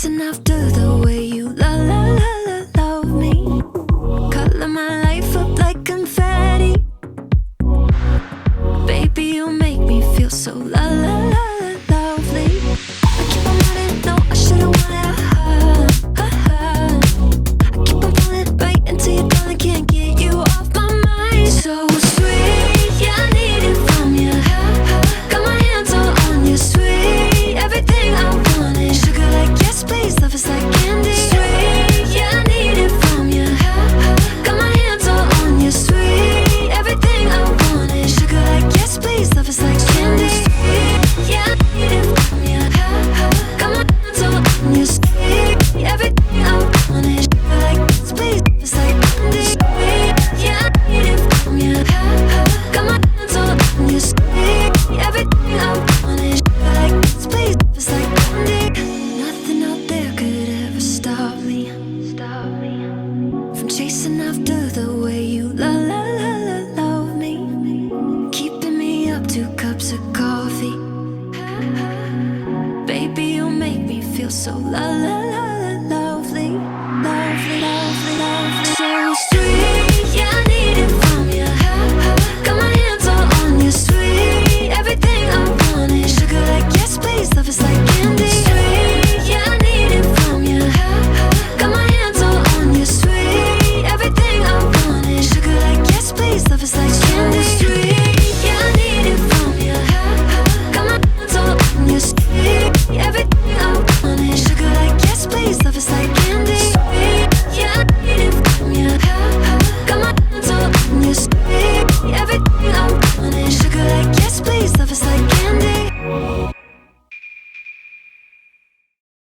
chasing after the way you love me. Color my life up like confetti. Baby, you make me feel so lovely. I keep on running, no, I shouldn't want it. I keep on pulling right until you're gone. I can't get you off my mind. So sweet, yeah, I need it from you. Got my hands all on you, sweet. Everything I want is sugar like yes, please. Love is like candy. Sweet, yeah, I need it from you. Got my hands all on you, sweet. Everything I want is sugar like yes, please. Love is like candy. Sweet, yeah, I need it from you. Got my hands all on you, sweet. Everything I want is sugar like yes, please. Love is like candy. Sweet, yeah, I need it from you. Got my hands all on you, sweet. Everything I want is sugar like yes, please. Love is like candy. Nothing out there could ever stop me from chasing after the way you love me. Keeping me up 2 cups of coffee. Baby, you make me feel so